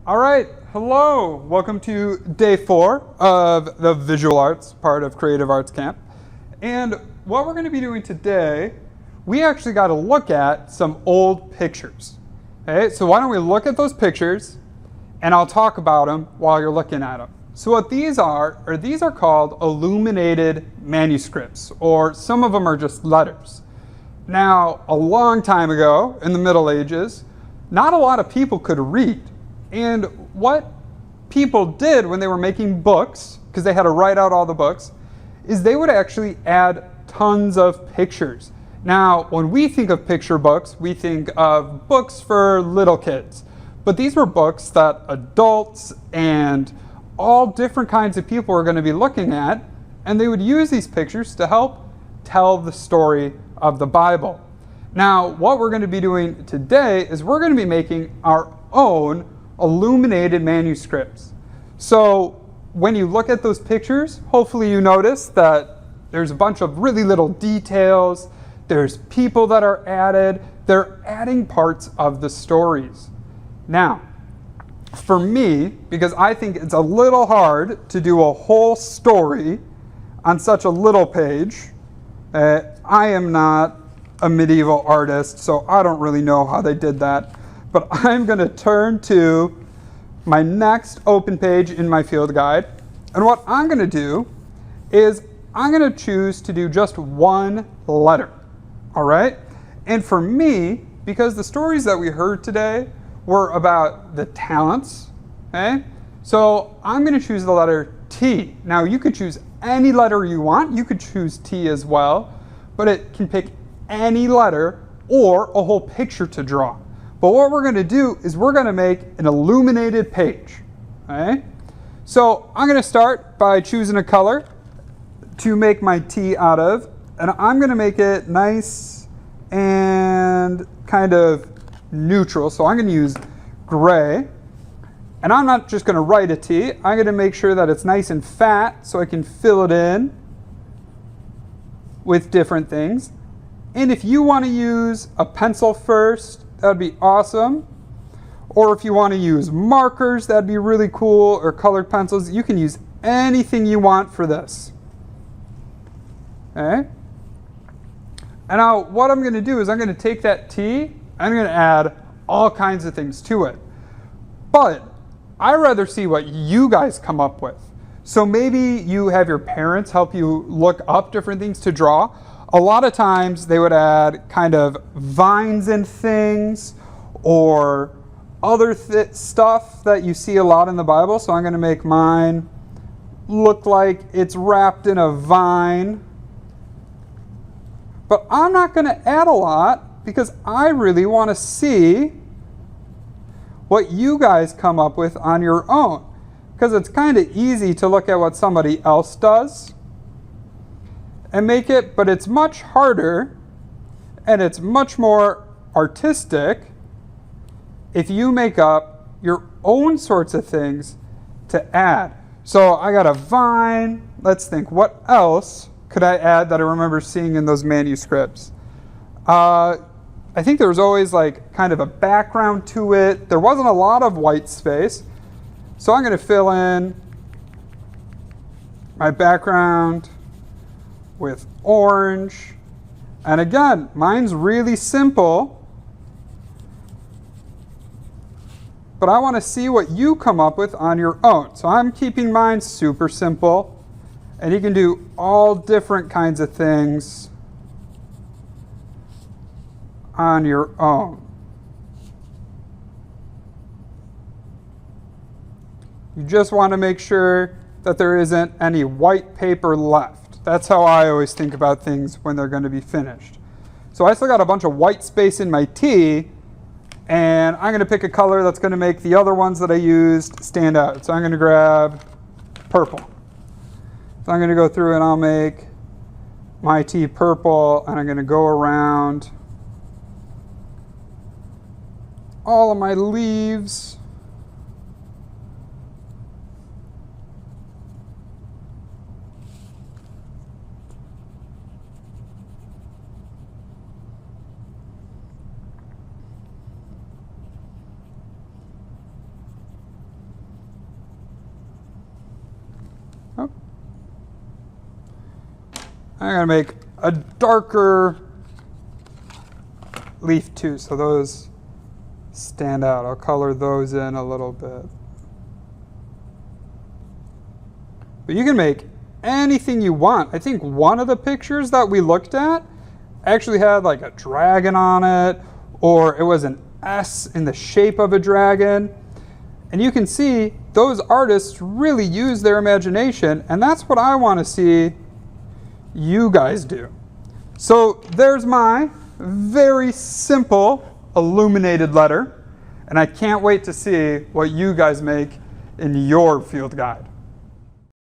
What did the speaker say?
All right, hello. Welcome to day 4 of the visual arts part of Creative Arts Camp. And what we're going to be doing today, we actually got to look at some old pictures. Okay, so why don't we look at those pictures and I'll talk about them while you're looking at them. So what these are called illuminated manuscripts, or some of them are just letters. Now, a long time ago in the Middle Ages, not a lot of people could read. And what people did when they were making books, because they had to write out all the books, is they would actually add tons of pictures. Now, when we think of picture books, we think of books for little kids. But these were books that adults and all different kinds of people were going to be looking at, and they would use these pictures to help tell the story of the Bible. Now, what we're going to be doing today is we're going to be making our own illuminated manuscripts. So when you look at those pictures, hopefully you notice that there's a bunch of really little details, there's people that are added, they're adding parts of the stories. Now, for me, because I think it's a little hard to do a whole story on such a little page, I am not a medieval artist, so I don't really know how they did that. But I'm going to turn to my next open page in my field guide. And what I'm going to do is I'm going to choose to do just one letter. All right? And for me, because the stories that we heard today were about the talents, okay? So I'm going to choose the letter T. Now you could choose any letter you want. You could choose T as well, but it can pick any letter or a whole picture to draw. But what we're going to do is we're going to make an illuminated page. Okay? So I'm going to start by choosing a color to make my T out of, and I'm going to make it nice and kind of neutral. So I'm going to use gray. And I'm not just going to write a T. I'm going to make sure that it's nice and fat so I can fill it in with different things. And if you want to use a pencil first, that would be awesome. Or if you want to use markers, that'd be really cool, or colored pencils. You can use anything you want for this. Okay? And now what I'm going to do is I'm going to take that T, I'm going to add all kinds of things to it. But I'd rather see what you guys come up with. So maybe you have your parents help you look up different things to draw. A lot of times they would add kind of vines and things or other stuff that you see a lot in the Bible. So I'm going to make mine look like it's wrapped in a vine. But I'm not going to add a lot because I really want to see what you guys come up with on your own. Because it's kind of easy to look at what somebody else does and make it, but it's much harder and it's much more artistic if you make up your own sorts of things to add. So I got a vine. Let's think, what else could I add that I remember seeing in those manuscripts? I think there was always like kind of a background to it. There wasn't a lot of white space. So I'm going to fill in my background with orange. And again, mine's really simple. But I want to see what you come up with on your own. So I'm keeping mine super simple. And you can do all different kinds of things on your own. You just want to make sure that there isn't any white paper left. That's how I always think about things when they're going to be finished. So I still got a bunch of white space in my T, and I'm going to pick a color that's going to make the other ones that I used stand out. So I'm going to grab purple. So I'm going to go through and I'll make my T purple, and I'm going to go around all of my leaves. I'm going to make a darker leaf too, so those stand out. I'll color those in a little bit. But you can make anything you want. I think one of the pictures that we looked at actually had like a dragon on it, or it was an S in the shape of a dragon. And you can see those artists really use their imagination, and that's what I want to see you guys do. So there's my very simple illuminated letter, and I can't wait to see what you guys make in your field guide.